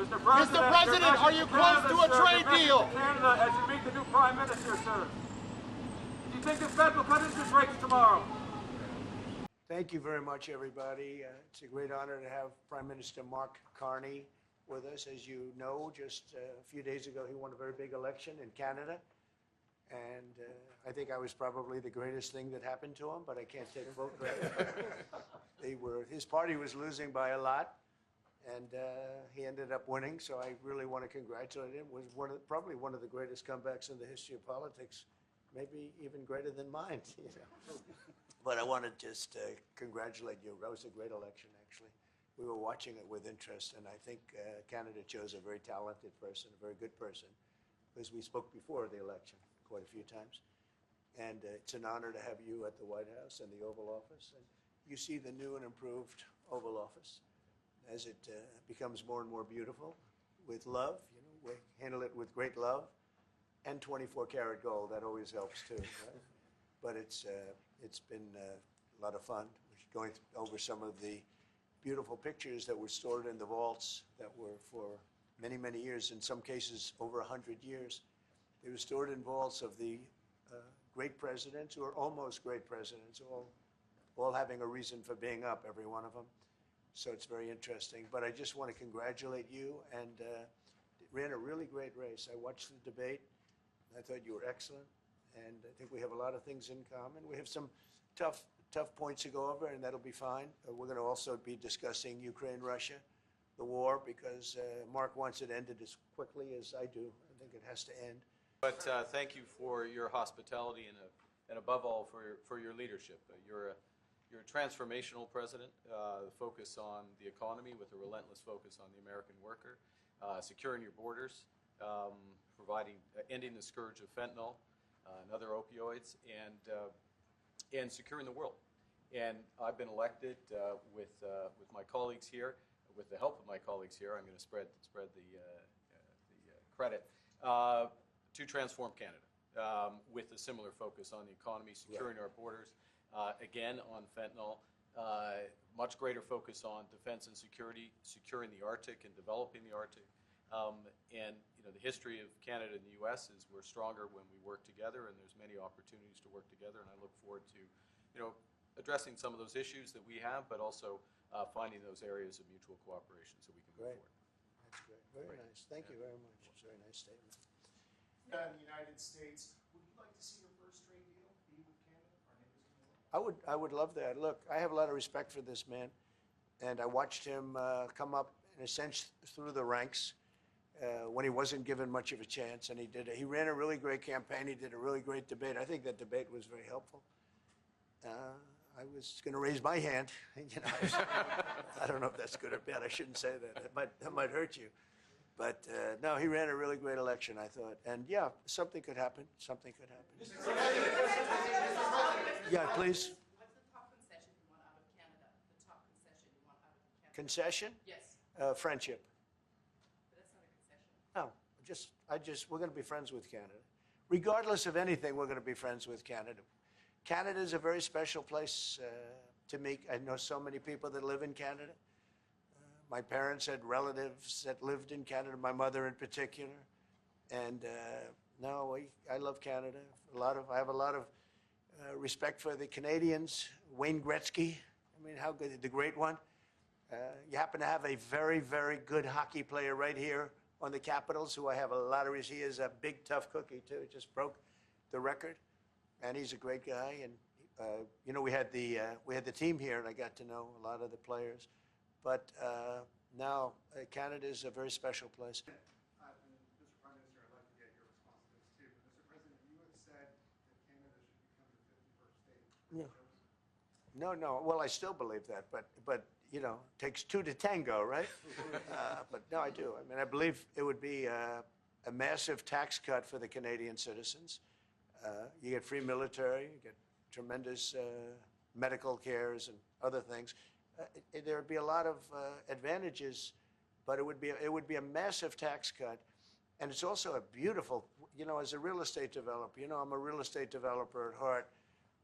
Mr. President, are you close to a trade deal? Canada as you meet the new Prime Minister, sir. Do you think the Fed will cut interest rates tomorrow? Thank you very much, everybody. It's a great honor to have Prime Minister Mark Carney with us. As you know, just a few days ago, he won a very big election in Canada. And I think I was probably the greatest thing that happened to him, but I can't take vote credit. His party was losing by a lot, and he ended up winning. So I really want to congratulate him. It was probably one of the greatest comebacks in the history of politics, maybe even greater than mine. You know? But I want to just congratulate you. That was a great election, actually. We were watching it with interest, and I think Canada chose a very talented person, a very good person, because we spoke before the election quite a few times. And it's an honor to have you at the White House and the Oval Office. And you see the new and improved Oval Office as it becomes more and more beautiful with love. You know, we handle it with great love and 24-karat gold. That always helps, too. Right? But it's been a lot of fun. We're going over some of the beautiful pictures that were stored in the vaults that were for many, many years, in some cases over 100 years. They were stored in vaults of the great presidents, or almost great presidents, all having a reason for being up, every one of them. So it's very interesting. But I just want to congratulate you, and ran a really great race. I watched the debate. I thought you were excellent. And I think we have a lot of things in common. We have some tough points to go over, and that'll be fine. We're going to also be discussing Ukraine, Russia, the war, because Mark wants it ended as quickly as I do. I think it has to end. But thank you for your hospitality and above all for your leadership. You're a transformational president. Focus on the economy with a relentless focus on the American worker, securing your borders, ending the scourge of fentanyl and other opioids, and securing the world. And I've been elected with my colleagues here, with the help of my colleagues here. I'm going to spread the credit to transform Canada with a similar focus on the economy, securing our borders, again on fentanyl, much greater focus on defense and security, securing the Arctic and developing the Arctic. And you know, the history of Canada and the U.S. is we're stronger when we work together, and there's many opportunities to work together. And I look forward to, you know, addressing some of those issues that we have, but also finding those areas of mutual cooperation so we can move forward. That's great. Very nice. Thank you very much. It's a very nice statement. In the United States, would you like to see your first trade deal be with Canada? Our neighbors in the world? I would love that. Look, I have a lot of respect for this man, and I watched him come up in a sense through the ranks when he wasn't given much of a chance, and he ran a really great campaign. He did a really great debate. I think that debate was very helpful. I was going to raise my hand. You know, I don't know if that's good or bad. I shouldn't say that. That might hurt you. But no, he ran a really great election, I thought. And yeah, something could happen. Something could happen. Yeah, please. What's the top concession you want out of Canada? The top concession you want out of Canada? Concession? Yes. Friendship. But that's not a concession. No, we're going to be friends with Canada. Regardless of anything, we're going to be friends with Canada. Canada is a very special place to me. I know so many people that live in Canada. My parents had relatives that lived in Canada, my mother in particular. And no, I love Canada. I have a lot of respect for the Canadians. Wayne Gretzky, I mean, how good, the great one. You happen to have a very, very good hockey player right here on the Capitals, who I have a lot of respect. He is a big, tough cookie, too. He just broke the record. And he's a great guy. And, you know, we had the team here, and I got to know a lot of the players. But now, Canada is a very special place. Mr. Prime Minister, I'd like to get your response to this, too. Mr. President, you have said that Canada should become the 51st state. Yeah. No. Well, I still believe that. But you know, it takes two to tango, right? But no, I do. I mean, I believe it would be a massive tax cut for the Canadian citizens. You get free military, you get tremendous medical cares and other things. There would be a lot of advantages, but it would be a massive tax cut, and it's also a beautiful. You know, as a real estate developer, you know, I'm a real estate developer at heart.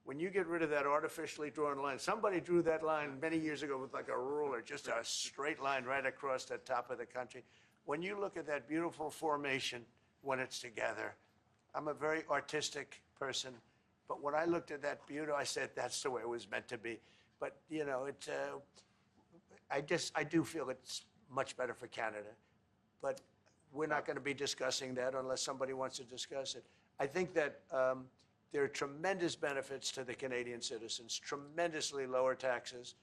When you get rid of that artificially drawn line, somebody drew that line many years ago with like a ruler, just a straight line right across the top of the country. when you look at that beautiful formation when it's together, I'm a very artistic person, but when I looked at that beauty, I said, that's the way it was meant to be. But, you know, I do feel it's much better for Canada. But we're not going to be discussing that unless somebody wants to discuss it. I think that there are tremendous benefits to the Canadian citizens, tremendously lower taxes,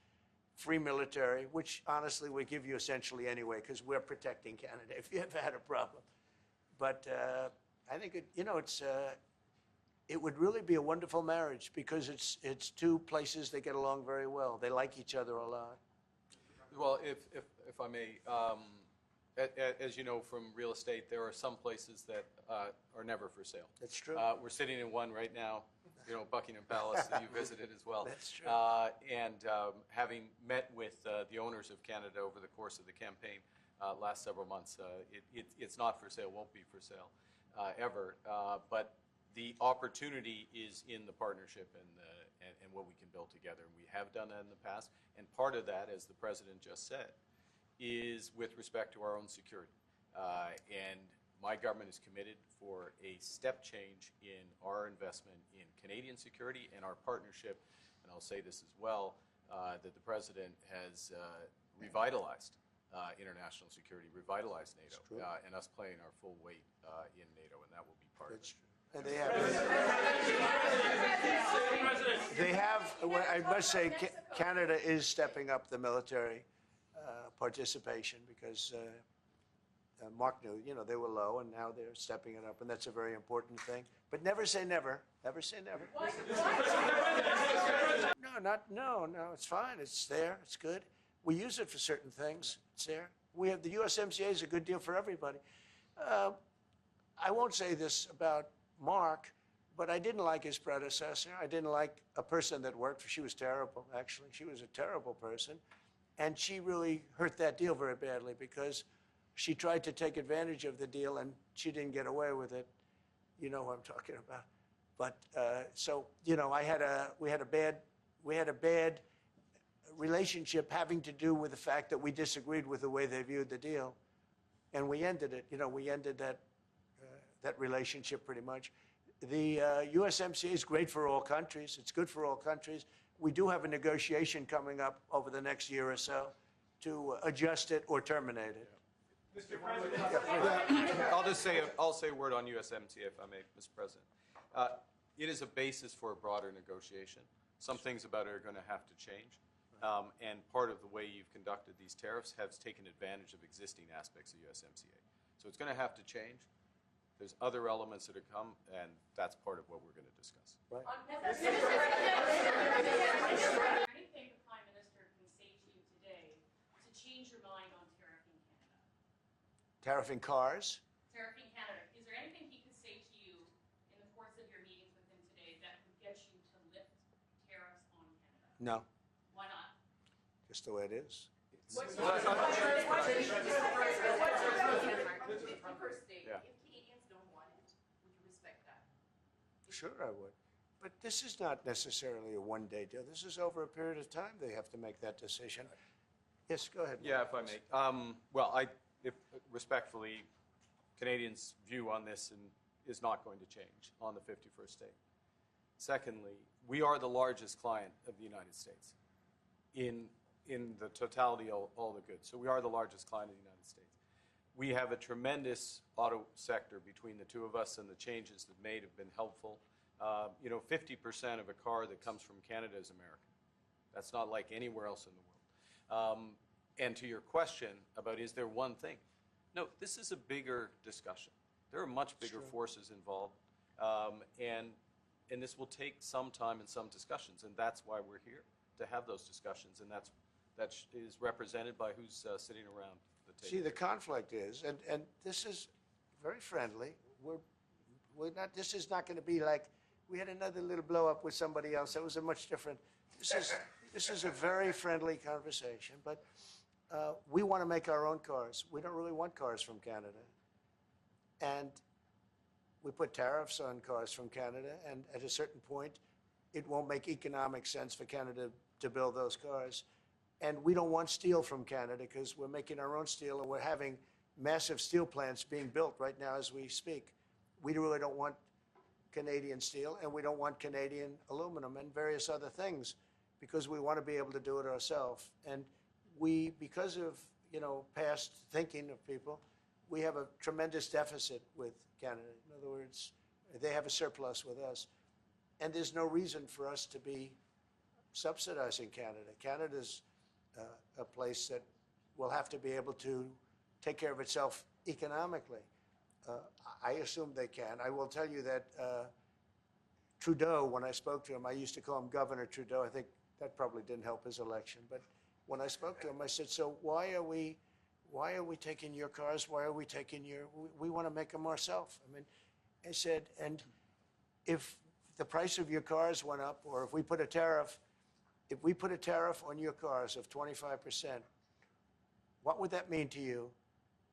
free military, which honestly we give you essentially anyway because we're protecting Canada if you ever had a problem. But I think it would really be a wonderful marriage because it's two places that get along very well. They like each other a lot. Well, if I may, as you know from real estate, there are some places that are never for sale. That's true. We're sitting in one right now, you know, Buckingham Palace that you visited as well. That's true. And having met with the owners of Canada over the course of the campaign last several months, it's not for sale, won't be for sale ever. But the opportunity is in the partnership and what we can build together. We have done that in the past. And part of that, as the President just said, is with respect to our own security. And my government is committed for a step change in our investment in Canadian security and our partnership, and I'll say this as well, that the President has revitalized international security, revitalized NATO, and us playing our full weight in NATO, and that will be part of it. And they have, I must say, Canada is stepping up the military participation because Mark knew, you know, they were low and now they're stepping it up, and that's a very important thing. But never say never. Never say never. No, it's fine. It's there. It's good. We use it for certain things. It's there. We have the USMCA is a good deal for everybody. I won't say this about Mark, but I didn't like his predecessor. I didn't like a person that worked for. She was terrible, actually. She was a terrible person. And she really hurt that deal very badly because she tried to take advantage of the deal and she didn't get away with it. You know who I'm talking about. But so, you know, we had a bad relationship having to do with the fact that we disagreed with the way they viewed the deal. And we ended it. You know, we ended that relationship pretty much. The USMCA is great for all countries. It's good for all countries. We do have a negotiation coming up over the next year or so to adjust it or terminate it. Mr. President. I'll say a word on USMCA, if I may, Mr. President. It is a basis for a broader negotiation. Some things about it are going to have to change. And part of the way you've conducted these tariffs has taken advantage of existing aspects of USMCA. So it's going to have to change. There's other elements that have come, and that's part of what we're going to discuss. Right. Anything the Prime Minister can say to you today to change your mind on tariffing Canada? Tariffing cars? Tariffing Canada. Is there anything he could say to you in the course of your meetings with him today that would get you to lift tariffs on Canada? No. Why not? Just the way it is. What's the first state? Yeah. If Canadians don't want it, we can respect that. Sure, I would. But this is not necessarily a one-day deal. This is over a period of time they have to make that decision. Yes, go ahead. Yeah, if I may. Respectfully, Canadians' view on this is not going to change on the 51st state. Secondly, we are the largest client of the United States in the totality of all the goods. So we are the largest client of the United States. We have a tremendous auto sector between the two of us, and the changes that made have been helpful. 50% of a car that comes from Canada is American. That's not like anywhere else in the world. And to your question about is there one thing? No, this is a bigger discussion. There are much bigger forces involved, and this will take some time and some discussions, and that's why we're here, to have those discussions, and that is represented by who's sitting around the table. See, the conflict is, and this is very friendly. We're not. This is not going to be like we had another little blow up with somebody else. That was a much different. This is a very friendly conversation, but we want to make our own cars. We don't really want cars from Canada, and we put tariffs on cars from Canada, and at a certain point, it won't make economic sense for Canada to build those cars. And we don't want steel from Canada because we're making our own steel, and we're having massive steel plants being built right now as we speak. We really don't want Canadian steel, and we don't want Canadian aluminum and various other things because we want to be able to do it ourselves. And we, because of, past thinking of people, we have a tremendous deficit with Canada. In other words, they have a surplus with us. And there's no reason for us to be subsidizing Canada. Canada's a place that will have to be able to take care of itself economically. I assume they can. I will tell you that Trudeau, when I spoke to him, I used to call him Governor Trudeau. I think that probably didn't help his election. But when I spoke to him, I said, so why are we taking your cars? Why are we taking we want to make them ourselves. I mean, I said, and if the price of your cars went up, or if we put a tariff on your cars of 25%, what would that mean to you?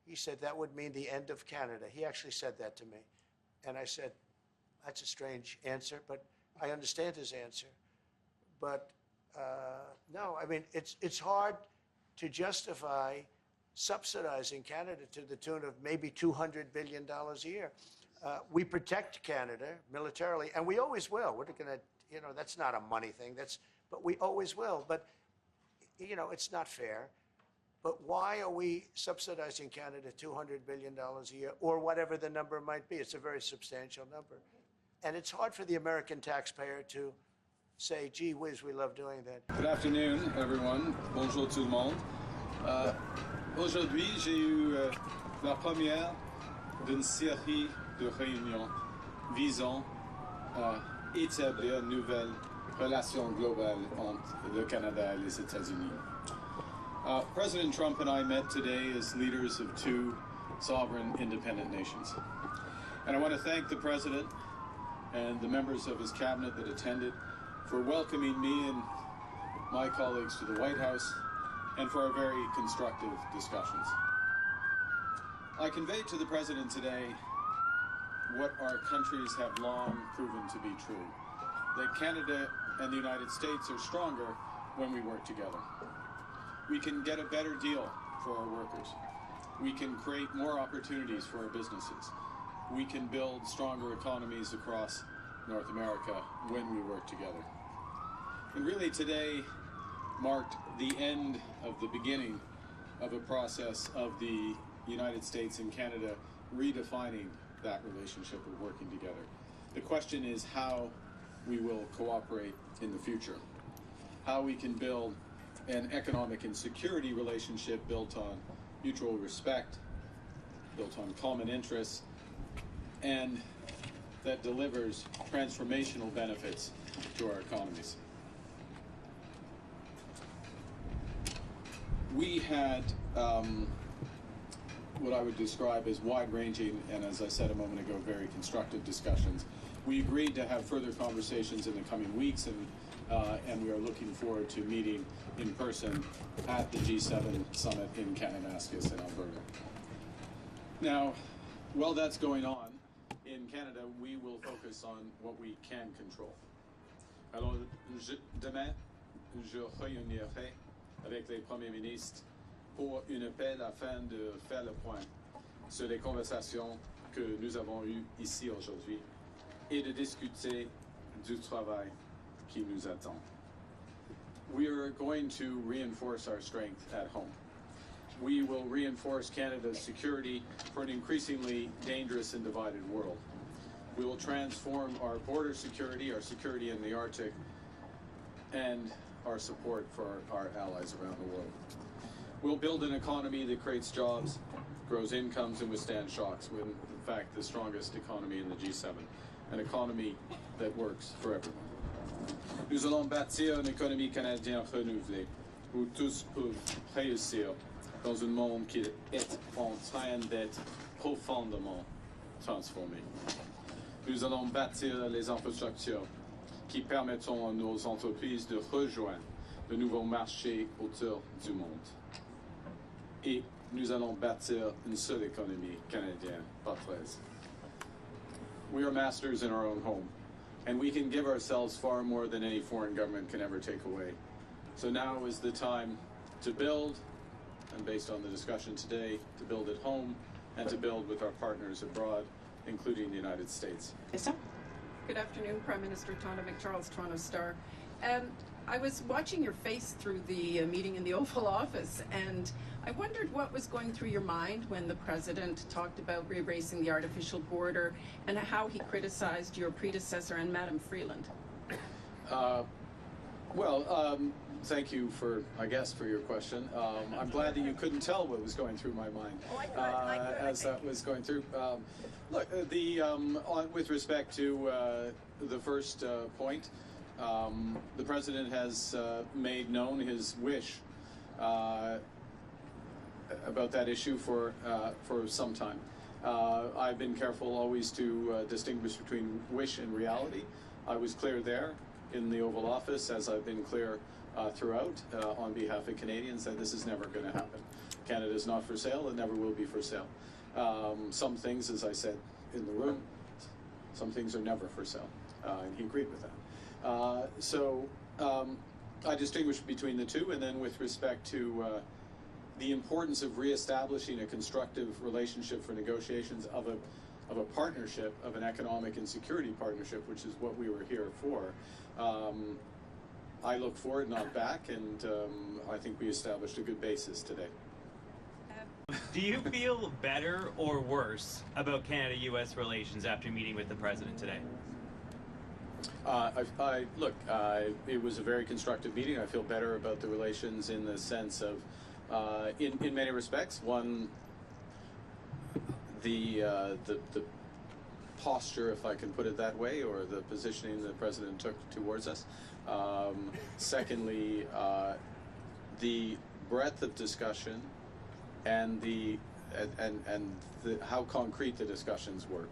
He said, that would mean the end of Canada. He actually said that to me. And I said, that's a strange answer, but I understand his answer. But no, I mean, it's hard to justify subsidizing Canada to the tune of maybe $200 billion a year. We protect Canada militarily, and we always will. We're going to, that's not a money thing. But we always will. But, it's not fair. But why are we subsidizing Canada $200 billion a year, or whatever the number might be? It's a very substantial number. And it's hard for the American taxpayer to say, gee whiz, we love doing that. Good afternoon, everyone. Bonjour tout le monde. Aujourd'hui, j'ai eu la première d'une série de réunions visant à établir une nouvelle relation globale entre le Canada et les États-Unis. President Trump and I met today as leaders of two sovereign independent nations. And I want to thank the President and the members of his cabinet that attended for welcoming me and my colleagues to the White House and for our very constructive discussions. I conveyed to the President today what our countries have long proven to be true, that Canada and the United States are stronger when we work together. We can get a better deal for our workers. We can create more opportunities for our businesses. We can build stronger economies across North America when we work together. And really today marked the end of the beginning of a process of the United States and Canada redefining that relationship of working together. The question is how we will cooperate in the future, how we can build an economic and security relationship built on mutual respect, built on common interests, and that delivers transformational benefits to our economies. We had what I would describe as wide-ranging and, as I said a moment ago, very constructive discussions. We agreed to have further conversations in the coming weeks, and we are looking forward to meeting in person at the G7 summit in Kananaskis in Alberta. Now, while that's going on, in Canada, we will focus on what we can control. Alors, demain, je réunirai avec les premiers ministres pour une appel afin de faire le point sur les conversations que nous avons eues ici aujourd'hui et de discuter du travail qui nous attend. We are going to reinforce our strength at home. We will reinforce Canada's security for an increasingly dangerous and divided world. We will transform our border security, our security in the Arctic, and our support for our allies around the world. We'll build an economy that creates jobs, grows incomes, and withstands shocks. We're, in fact, the strongest economy in the G7, an economy that works for everyone. Nous allons bâtir une économie canadienne renouvelée, où tous peuvent réussir dans un monde qui est en train d'être profondément transformé. Nous allons bâtir les infrastructures qui permettront à nos entreprises de rejoindre de nouveaux marchés autour du monde. Et nous allons bâtir une seule économie canadienne par 13. We are masters in our own home, and we can give ourselves far more than any foreign government can ever take away. So now is the time to build, and based on the discussion today, to build at home and to build with our partners abroad, including the United States. Good afternoon, Prime Minister Tonda McCharles, Toronto Star. I was watching your face through the meeting in the Oval Office, and I wondered what was going through your mind when the President talked about erasing the artificial border and how he criticized your predecessor and Madam Freeland. Thank you for your question. I'm glad that you couldn't tell what was going through my mind as that was going through. With respect to the first point, the President has made known his wish about that issue for some time. I've been careful always to distinguish between wish and reality. I was clear there in the Oval Office, as I've been clear throughout on behalf of Canadians, that this is never going to happen. Canada is not for sale, it never will be for sale. Some things, as I said in the room, some things are never for sale, and he agreed with that. I distinguish between the two, and then with respect to the importance of reestablishing a constructive relationship for negotiations of a partnership, of an economic and security partnership, which is what we were here for. I look forward, not back, and I think we established a good basis today. Do you feel better or worse about Canada-U.S. relations after meeting with the President today? It was a very constructive meeting. I feel better about the relations in the sense of, in many respects, one, the posture, if I can put it that way, or the positioning the President took towards us. Secondly, the breadth of discussion and how concrete the discussions were.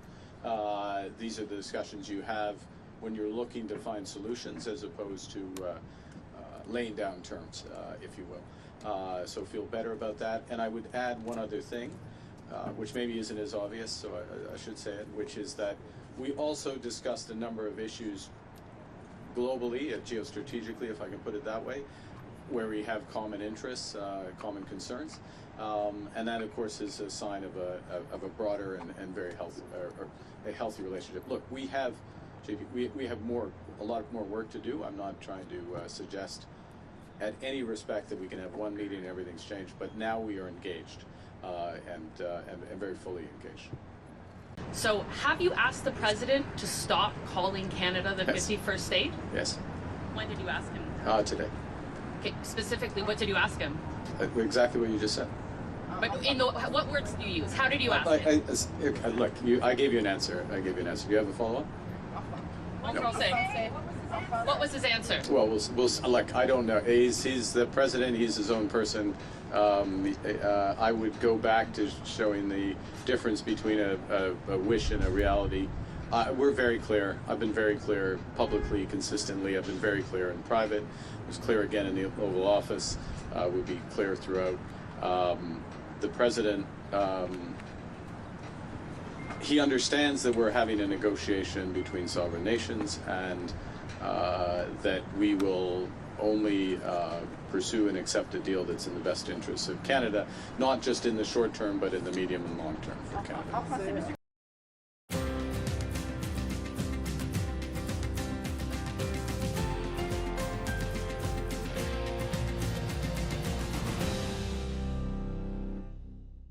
These are the discussions you have when you're looking to find solutions, as opposed to laying down terms, if you will. So feel better about that. And I would add one other thing, which maybe isn't as obvious, so I should say it, which is that we also discussed a number of issues globally, geostrategically, if I can put it that way, where we have common interests, common concerns, and that, of course, is a sign of a broader and very healthy, or a healthy relationship. Look, we have a lot more work to do. I'm not trying to suggest at any respect that we can have one meeting and everything's changed, but now we are engaged and very fully engaged. So, have you asked the President to stop calling Canada the 51st state? Yes. When did you ask him? Today. Okay, specifically, what did you ask him? Exactly what you just said. But what words did you use? How did you ask him? Look, I gave you an answer. Do you have a follow-up? What was his answer? Well, I don't know. He's the President. He's his own person. I would go back to showing the difference between a wish and a reality. We're very clear. I've been very clear publicly, consistently. I've been very clear in private. I was clear again in the Oval Office. We'll be clear throughout. The President, he understands that we're having a negotiation between sovereign nations, and that we will only pursue and accept a deal that's in the best interests of Canada, not just in the short term, but in the medium and long term for Canada.